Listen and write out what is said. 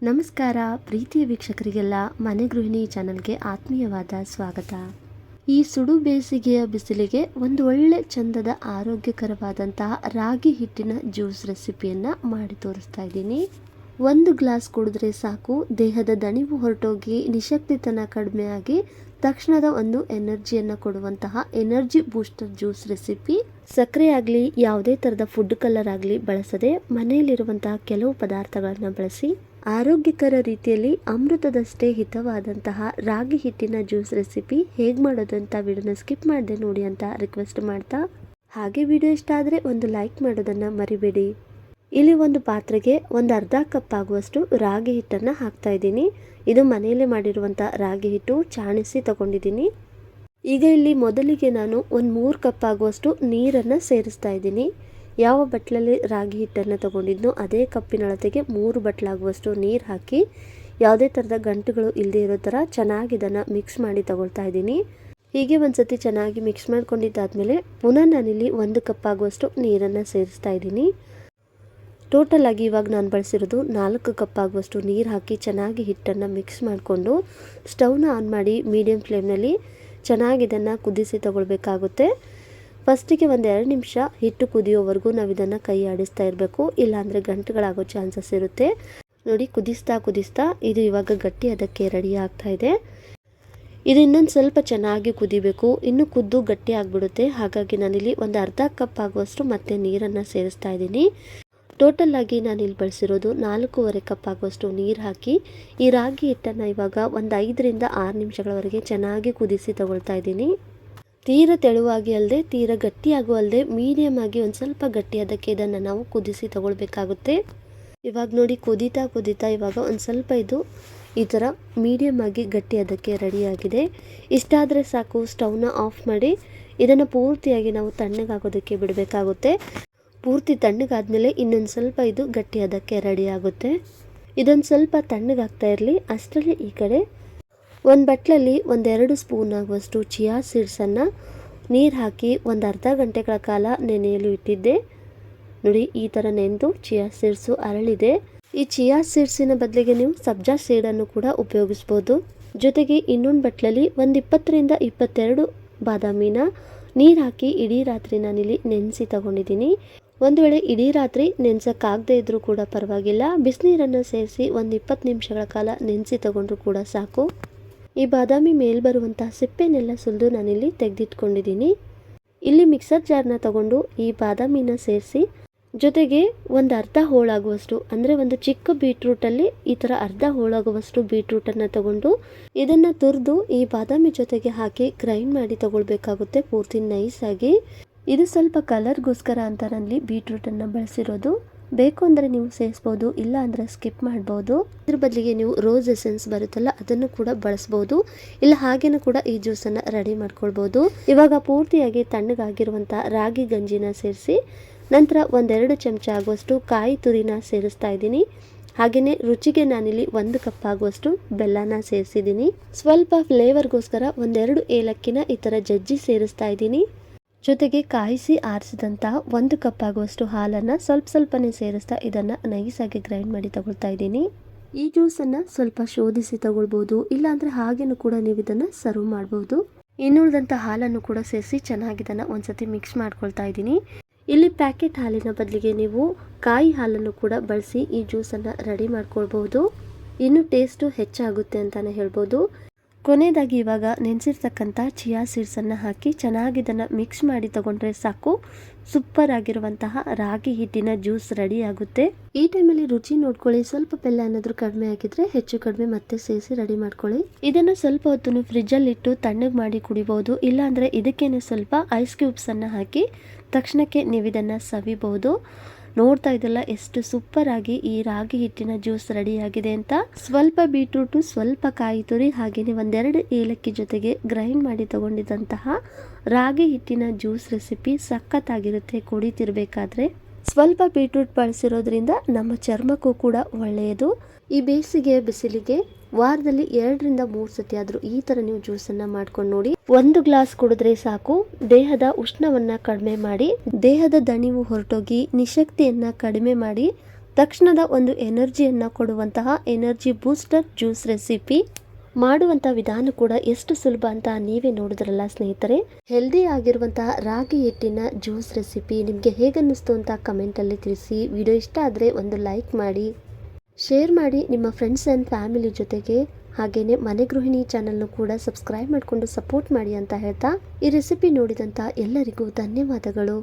ನಮಸ್ಕಾರ ಪ್ರೀತಿಯ ವೀಕ್ಷಕರಿಗೆಲ್ಲ ಮನೆ ಗೃಹಿಣಿ ಚಾನಲ್ಗೆ ಆತ್ಮೀಯವಾದ ಸ್ವಾಗತ. ಈ ಸುಡು ಬೇಸಿಗೆಯ ಬಿಸಿಲಿಗೆ ಒಂದು ಒಳ್ಳೆ ಚಂದದ ಆರೋಗ್ಯಕರವಾದಂತಹ ರಾಗಿ ಹಿಟ್ಟಿನ ಜ್ಯೂಸ್ ರೆಸಿಪಿಯನ್ನು ಮಾಡಿ ತೋರಿಸ್ತಾ ಇದ್ದೀನಿ. 1 ಗ್ಲಾಸ್ ಕುಡಿದ್ರೆ ಸಾಕು, ದೇಹದ ದಣಿವು ಹೊರಟೋಗಿ ನಿಶಕ್ತಿತನ ಕಡಿಮೆ ಆಗಿ ತಕ್ಷಣದ ಒಂದು ಎನರ್ಜಿಯನ್ನು ಕೊಡುವಂತಹ ಎನರ್ಜಿ ಬೂಸ್ಟರ್ ಜ್ಯೂಸ್ ರೆಸಿಪಿ. ಸಕ್ಕರೆ ಆಗಲಿ ಯಾವುದೇ ಥರದ ಫುಡ್ ಕಲರ್ ಆಗಲಿ ಬಳಸದೆ ಮನೆಯಲ್ಲಿರುವಂತಹ ಕೆಲವು ಪದಾರ್ಥಗಳನ್ನು ಬಳಸಿ ಆರೋಗ್ಯಕರ ರೀತಿಯಲ್ಲಿ ಅಮೃತದಷ್ಟೇ ಹಿತವಾದಂತಹ ರಾಗಿ ಹಿಟ್ಟಿನ ಜ್ಯೂಸ್ ರೆಸಿಪಿ ಹೇಗೆ ಮಾಡೋದು ಅಂತ ವಿಡಿಯೋನ ಸ್ಕಿಪ್ ಮಾಡದೆ ನೋಡಿ ಅಂತ ರಿಕ್ವೆಸ್ಟ್ ಮಾಡ್ತಾ, ಹಾಗೆ ವಿಡಿಯೋ ಇಷ್ಟ ಆದರೆ ಒಂದು ಲೈಕ್ ಮಾಡೋದನ್ನು ಮರಿಬೇಡಿ. ಇಲ್ಲಿ ಒಂದು ಪಾತ್ರೆಗೆ ಒಂದು ಅರ್ಧ ಕಪ್ ಆಗುವಷ್ಟು ರಾಗಿ ಹಿಟ್ಟನ್ನು ಹಾಕ್ತಾ ಇದ್ದೀನಿ. ಇದು ಮನೆಯಲ್ಲೇ ಮಾಡಿರುವಂಥ ರಾಗಿ ಹಿಟ್ಟು, ಚಾಣಿಸಿ ತಗೊಂಡಿದ್ದೀನಿ. ಈಗ ಇಲ್ಲಿ ಮೊದಲಿಗೆ ನಾನು ಒಂದು 3 ಕಪ್ ಆಗುವಷ್ಟು ನೀರನ್ನು ಸೇರಿಸ್ತಾ ಇದ್ದೀನಿ. ಯಾವ ಬಟ್ಲಲ್ಲಿ ರಾಗಿ ಹಿಟ್ಟನ್ನು ತಗೊಂಡಿದ್ನೋ ಅದೇ ಕಪ್ಪಿನ ಅಳತೆಗೆ 3 ಬಟ್ಲಾಗುವಷ್ಟು ನೀರು ಹಾಕಿ ಯಾವುದೇ ಥರದ ಗಂಟುಗಳು ಇಲ್ಲದೆ ಇರೋ ಥರ ಚೆನ್ನಾಗಿ ಇದನ್ನು ಮಿಕ್ಸ್ ಮಾಡಿ ತಗೊಳ್ತಾ ಇದ್ದೀನಿ. ಹೀಗೆ ಒಂದ್ಸತಿ ಚೆನ್ನಾಗಿ ಮಿಕ್ಸ್ ಮಾಡ್ಕೊಂಡಿದ್ದಾದಮೇಲೆ ಪುನಃ ನಾನಿಲ್ಲಿ 1 ಕಪ್ ಆಗುವಷ್ಟು ನೀರನ್ನು ಸೇರಿಸ್ತಾ ಇದ್ದೀನಿ. ಟೋಟಲ್ ಆಗಿ ಇವಾಗ ನಾನು ಬಳಸಿರೋದು 4 ಕಪ್ ಆಗುವಷ್ಟು ನೀರು ಹಾಕಿ ಚೆನ್ನಾಗಿ ಹಿಟ್ಟನ್ನು ಮಿಕ್ಸ್ ಮಾಡಿಕೊಂಡು ಸ್ಟವ್ನ ಆನ್ ಮಾಡಿ ಮೀಡಿಯಂ ಫ್ಲೇಮ್ನಲ್ಲಿ ಚೆನ್ನಾಗಿ ಇದನ್ನು ಕುದಿಸಿ ತಗೊಳ್ಬೇಕಾಗುತ್ತೆ. ಫಸ್ಟಿಗೆ 1-2 ನಿಮಿಷ ಹಿಟ್ಟು ಕುದಿಯೋವರೆಗೂ ನಾವು ಇದನ್ನು ಕೈ ಆಡಿಸ್ತಾ ಇರಬೇಕು, ಇಲ್ಲಾಂದರೆ ಗಂಟುಗಳಾಗೋ ಚಾನ್ಸಸ್ ಇರುತ್ತೆ. ನೋಡಿ, ಕುದಿಸ್ತಾ ಇದು ಇವಾಗ ಗಟ್ಟಿ ಅದಕ್ಕೆ ರೆಡಿ ಆಗ್ತಾ ಇದೆ. ಇದು ಇನ್ನೊಂದು ಸ್ವಲ್ಪ ಚೆನ್ನಾಗಿ ಕುದಿಬೇಕು, ಇನ್ನು ಕುದ್ದು ಗಟ್ಟಿ ಆಗಿಬಿಡುತ್ತೆ. ಹಾಗಾಗಿ ನಾನಿಲ್ಲಿ ಒಂದು ಅರ್ಧ ಕಪ್ ಆಗುವಷ್ಟು ಮತ್ತೆ ನೀರನ್ನು ಸೇರಿಸ್ತಾ ಇದ್ದೀನಿ. ಟೋಟಲ್ ಆಗಿ ನಾನಿಲ್ಲಿ ಬಳಸಿರೋದು 4.5 ಕಪ್ ಆಗುವಷ್ಟು ನೀರು ಹಾಕಿ ಈ ರಾಗಿ ಹಿಟ್ಟನ್ನು ಇವಾಗ ಒಂದು 5ರಿಂದ 6 ನಿಮಿಷಗಳವರೆಗೆ ಚೆನ್ನಾಗಿ ಕುದಿಸಿ ತಗೊಳ್ತಾ ಇದ್ದೀನಿ. ತೀರ ತೆಳುವಾಗಿ ಅಲ್ಲದೆ ತೀರ ಗಟ್ಟಿಯಾಗೂ ಅಲ್ಲದೆ ಮೀಡಿಯಮ್ ಆಗಿ ಒಂದು ಸ್ವಲ್ಪ ಗಟ್ಟಿಯಾದಕ್ಕೆ ಇದನ್ನು ನಾವು ಕುದಿಸಿ ತಗೊಳ್ಬೇಕಾಗುತ್ತೆ. ಇವಾಗ ನೋಡಿ, ಕುದೀತಾ ಇವಾಗ ಒಂದು ಸ್ವಲ್ಪ ಇದು ಈ ಥರ ಮೀಡಿಯಮ್ ಆಗಿ ಗಟ್ಟಿಯಾದಕ್ಕೆ ರೆಡಿಯಾಗಿದೆ. ಇಷ್ಟಾದರೆ ಸಾಕು, ಸ್ಟವ್ನ ಆಫ್ ಮಾಡಿ ಇದನ್ನು ಪೂರ್ತಿಯಾಗಿ ನಾವು ತಣ್ಣಗಾಗೋದಕ್ಕೆ ಬಿಡಬೇಕಾಗುತ್ತೆ. ಪೂರ್ತಿ ತಣ್ಣಗಾದ್ಮೇಲೆ ಇನ್ನೊಂದು ಸ್ವಲ್ಪ ಇದು ಗಟ್ಟಿಯಾದಕ್ಕೆ ರೆಡಿ ಆಗುತ್ತೆ. ಇದೊಂದು ಸ್ವಲ್ಪ ತಣ್ಣಗಾಗ್ತಾ ಇರಲಿ ಅಷ್ಟರಲ್ಲಿ ಈ ಕಡೆ ಒಂದು ಬಟ್ಲಲ್ಲಿ 1-2 ಸ್ಪೂನ್ ಆಗುವಷ್ಟು ಚಿಯಾ ಸೀಡ್ಸನ್ನು ನೀರು ಹಾಕಿ ಒಂದು ಅರ್ಧ ಗಂಟೆಗಳ ಕಾಲ ನೆನೆಯಲು ಇಟ್ಟಿದ್ದೆ. ನೋಡಿ, ಈ ಥರ ನೆನೆದು ಚಿಯಾ ಸೀಡ್ಸು ಅರಳಿದೆ. ಈ ಚಿಯಾ ಸೀಡ್ಸಿನ ಬದಲಿಗೆ ನೀವು ಸಬ್ಜಾ ಸೀಡನ್ನು ಕೂಡ ಉಪಯೋಗಿಸ್ಬೋದು. ಜೊತೆಗೆ ಇನ್ನೊಂದು ಬಟ್ಲಲ್ಲಿ ಒಂದು 20ರಿಂದ 22 ಬಾದಾಮಿನ ನೀರು ಹಾಕಿ ಇಡೀ ರಾತ್ರಿ ನಾನಿಲ್ಲಿ ನೆನೆಸಿ ತಗೊಂಡಿದ್ದೀನಿ. ಒಂದು ವೇಳೆ ಇಡೀ ರಾತ್ರಿ ನೆನೆಸೋಕ್ಕಾಗದೇ ಇದ್ರೂ ಕೂಡ ಪರವಾಗಿಲ್ಲ, ಬಿಸಿನೀರನ್ನು ಸೇರಿಸಿ ಒಂದು 20 ನಿಮಿಷಗಳ ಕಾಲ ನೆನೆಸಿ ತಗೊಂಡ್ರೂ ಕೂಡ ಸಾಕು. ಈ ಬಾದಾಮಿ ಮೇಲೆ ಬರುವಂತಹ ಸಿಪ್ಪೆನೆಲ್ಲ ಸುಲಿದು ನಾನಿಲ್ಲಿ ತೆಗೆದಿಟ್ಕೊಂಡಿದ್ದೀನಿ. ಇಲ್ಲಿ ಮಿಕ್ಸರ್ ಜಾರ್ನ ತಗೊಂಡು ಈ ಬಾದಾಮಿನ ಸೇರಿಸಿ ಜೊತೆಗೆ ಒಂದು ಅರ್ಧ ಹೋಳಾಗುವಷ್ಟು, ಅಂದರೆ ಒಂದು ಚಿಕ್ಕ ಬೀಟ್ರೂಟಲ್ಲಿ ಈ ಥರ ಅರ್ಧ ಹೋಳಾಗುವಷ್ಟು ಬೀಟ್ರೂಟನ್ನು ತಗೊಂಡು ಇದನ್ನು ತುರಿದು ಈ ಬಾದಾಮಿ ಜೊತೆಗೆ ಹಾಕಿ ಗ್ರೈಂಡ್ ಮಾಡಿ ತಗೊಳ್ಬೇಕಾಗುತ್ತೆ ಪೂರ್ತಿ ನೈಸಾಗಿ. ಇದು ಸ್ವಲ್ಪ ಕಲರ್ಗೋಸ್ಕರ ಅಂತ ನಾನಲ್ಲಿ ಬೀಟ್ರೂಟನ್ನು ಬಳಸಿರೋದು. ಬೇಕು ಅಂದರೆ ನೀವು ಸೇರಿಸ್ಬೋದು, ಇಲ್ಲ ಅಂದರೆ ಸ್ಕಿಪ್ ಮಾಡ್ಬೋದು. ಇದ್ರ ಬದಲಿಗೆ ನೀವು ರೋಸ್ ಎಸೆನ್ಸ್ ಬರುತ್ತಲ್ಲ ಅದನ್ನು ಕೂಡ ಬಳಸ್ಬೋದು, ಇಲ್ಲ ಹಾಗೇನೂ ಕೂಡ ಈ ಜ್ಯೂಸನ್ನು ರೆಡಿ ಮಾಡ್ಕೊಳ್ಬೋದು. ಇವಾಗ ಪೂರ್ತಿಯಾಗಿ ತಣ್ಣಗಾಗಿರುವಂಥ ರಾಗಿ ಗಂಜಿನ ಸೇರಿಸಿ ನಂತರ 1-2 ಚಮಚ ಆಗುವಷ್ಟು ಕಾಯಿ ತುರಿನ ಸೇರಿಸ್ತಾ ಇದ್ದೀನಿ. ಹಾಗೆಯೇ ರುಚಿಗೆ ನಾನಿಲ್ಲಿ 1 ಕಪ್ ಆಗುವಷ್ಟು ಬೆಲ್ಲನ ಸೇರಿಸಿದ್ದೀನಿ. ಸ್ವಲ್ಪ ಫ್ಲೇವರ್ಗೋಸ್ಕರ 1-2 ಏಲಕ್ಕಿನ ಈ ಥರ ಜಜ್ಜಿ ಸೇರಿಸ್ತಾ ಇದ್ದೀನಿ. ಜೊತೆಗೆ ಕಾಯಿಸಿ ಆರಿಸಿದಂತಹ 1 ಕಪ್ ಆಗುವಷ್ಟು ಹಾಲನ್ನು ಸ್ವಲ್ಪನೇ ಸೇರಿಸ್ತಾ ಇದನ್ನು ನೈಸಾಗಿ ಗ್ರೈಂಡ್ ಮಾಡಿ ತಗೊಳ್ತಾ ಇದ್ದೀನಿ. ಈ ಜ್ಯೂಸನ್ನು ಸ್ವಲ್ಪ ಶೋಧಿಸಿ ತಗೊಳ್ಬೋದು, ಇಲ್ಲಾಂದರೆ ಹಾಗೇನೂ ಕೂಡ ನೀವು ಇದನ್ನು ಸರ್ವ್ ಮಾಡ್ಬೋದು. ಇನ್ನುಳಿದಂಥ ಹಾಲನ್ನು ಕೂಡ ಸೇರಿಸಿ ಚೆನ್ನಾಗಿ ಇದನ್ನು ಒಂದ್ಸತಿ ಮಿಕ್ಸ್ ಮಾಡ್ಕೊಳ್ತಾ ಇದ್ದೀನಿ. ಇಲ್ಲಿ ಪ್ಯಾಕೆಟ್ ಹಾಲಿನ ಬದಲಿಗೆ ನೀವು ಕಾಯಿ ಹಾಲನ್ನು ಕೂಡ ಬಳಸಿ ಈ ಜ್ಯೂಸನ್ನು ರೆಡಿ ಮಾಡ್ಕೊಳ್ಬೋದು. ಇನ್ನೂ ಟೇಸ್ಟು ಹೆಚ್ಚಾಗುತ್ತೆ ಅಂತಲೇ ಹೇಳ್ಬೋದು. ಕೊನೆಯದಾಗಿ ಇವಾಗ ನೆನೆಸಿರ್ತಕ್ಕಂಥ ಚಿಯಾ ಸೀಡ್ಸನ್ನು ಹಾಕಿ ಚೆನ್ನಾಗಿ ಇದನ್ನು ಮಿಕ್ಸ್ ಮಾಡಿ ತಗೊಂಡ್ರೆ ಸಾಕು, ಸೂಪರ್ ಆಗಿರುವಂತಹ ರಾಗಿ ಹಿಟ್ಟಿನ ಜ್ಯೂಸ್ ರೆಡಿ ಆಗುತ್ತೆ. ಈ ಟೈಮಲ್ಲಿ ರುಚಿ ನೋಡ್ಕೊಳ್ಳಿ, ಸ್ವಲ್ಪ ಬೆಲ್ಲ ಏನಾದರೂ ಕಡಿಮೆ ಆಗಿದ್ರೆ ಹೆಚ್ಚು ಕಡಿಮೆ ಮತ್ತೆ ಸೇರಿಸಿ ರೆಡಿ ಮಾಡ್ಕೊಳ್ಳಿ. ಇದನ್ನು ಸ್ವಲ್ಪ ಹೊತ್ತು ಫ್ರಿಜ್ಜಲ್ಲಿ ಇಟ್ಟು ತಣ್ಣಗೆ ಮಾಡಿ ಕುಡಿಬಹುದು, ಇಲ್ಲಾಂದರೆ ಇದಕ್ಕೇನೆ ಸ್ವಲ್ಪ ಐಸ್ ಕ್ಯೂಬ್ಸನ್ನು ಹಾಕಿ ತಕ್ಷಣಕ್ಕೆ ನೀವು ಇದನ್ನು ಸವಿಬಹುದು. ನೋಡ್ತಾ ಇದ್ದಲ್ಲ ಎಷ್ಟು ಸೂಪರ್ ಆಗಿ ಈ ರಾಗಿ ಹಿಟ್ಟಿನ ಜ್ಯೂಸ್ ರೆಡಿ ಆಗಿದೆ ಅಂತ. ಸ್ವಲ್ಪ ಬೀಟ್ರೂಟು, ಸ್ವಲ್ಪ ಕಾಯಿ ತುರಿ, ಹಾಗೆಯೇ 1-2 ಏಲಕ್ಕಿ ಜೊತೆಗೆ ಗ್ರೈಂಡ್ ಮಾಡಿ ತಗೊಂಡಿದ್ದಂತಹ ರಾಗಿ ಹಿಟ್ಟಿನ ಜ್ಯೂಸ್ ರೆಸಿಪಿ ಸಖತ್ತಾಗಿರುತ್ತೆ ಕುಡಿತಿರ್ಬೇಕಾದ್ರೆ. ಸ್ವಲ್ಪ ಬೀಟ್ರೂಟ್ ಬಳಸಿರೋದ್ರಿಂದ ನಮ್ಮ ಚರ್ಮಕ್ಕೂ ಕೂಡ ಒಳ್ಳೆಯದು. ಈ ಬೇಸಿಗೆಯ ಬಿಸಿಲಿಗೆ ವಾರದಲ್ಲಿ 2ರಿಂದ 3 ಸತಿ ಆದರೂ ಈ ಥರ ನೀವು ಜ್ಯೂಸನ್ನು ಮಾಡ್ಕೊಂಡು ನೋಡಿ. 1 ಗ್ಲಾಸ್ ಕುಡಿದ್ರೆ ಸಾಕು, ದೇಹದ ಉಷ್ಣವನ್ನು ಕಡಿಮೆ ಮಾಡಿ, ದೇಹದ ದಣಿವು ಹೊರಟೋಗಿ ನಿಶಕ್ತಿಯನ್ನು ಕಡಿಮೆ ಮಾಡಿ ತಕ್ಷಣದ ಒಂದು ಎನರ್ಜಿಯನ್ನು ಕೊಡುವಂತಹ ಎನರ್ಜಿ ಬೂಸ್ಟರ್ ಜ್ಯೂಸ್ ರೆಸಿಪಿ. ಮಾಡುವಂಥ ವಿಧಾನ ಕೂಡ ಎಷ್ಟು ಸುಲಭ ಅಂತ ನೀವೇ ನೋಡಿದ್ರಲ್ಲ ಸ್ನೇಹಿತರೆ. ಹೆಲ್ದಿ ಆಗಿರುವಂತಹ ರಾಗಿ ಹಿಟ್ಟಿನ ಜ್ಯೂಸ್ ರೆಸಿಪಿ ನಿಮಗೆ ಹೇಗನ್ನಿಸ್ತು ಅಂತ ಕಮೆಂಟಲ್ಲಿ ತಿಳಿಸಿ. ವಿಡಿಯೋ ಇಷ್ಟ ಆದರೆ ಒಂದು ಲೈಕ್ ಮಾಡಿ, ಶೇರ್ ಮಾಡಿ ನಿಮ್ಮ ಫ್ರೆಂಡ್ಸ್ ಆ್ಯಂಡ್ ಫ್ಯಾಮಿಲಿ ಜೊತೆಗೆ. ಹಾಗೆಯೇ ಮನೆ ಗೃಹಿಣಿ ಚಾನಲ್ನು ಕೂಡ ಸಬ್ಸ್ಕ್ರೈಬ್ ಮಾಡಿಕೊಂಡು ಸಪೋರ್ಟ್ ಮಾಡಿ ಅಂತ ಹೇಳ್ತಾ ಈ ರೆಸಿಪಿ ನೋಡಿದಂಥ ಎಲ್ಲರಿಗೂ ಧನ್ಯವಾದಗಳು.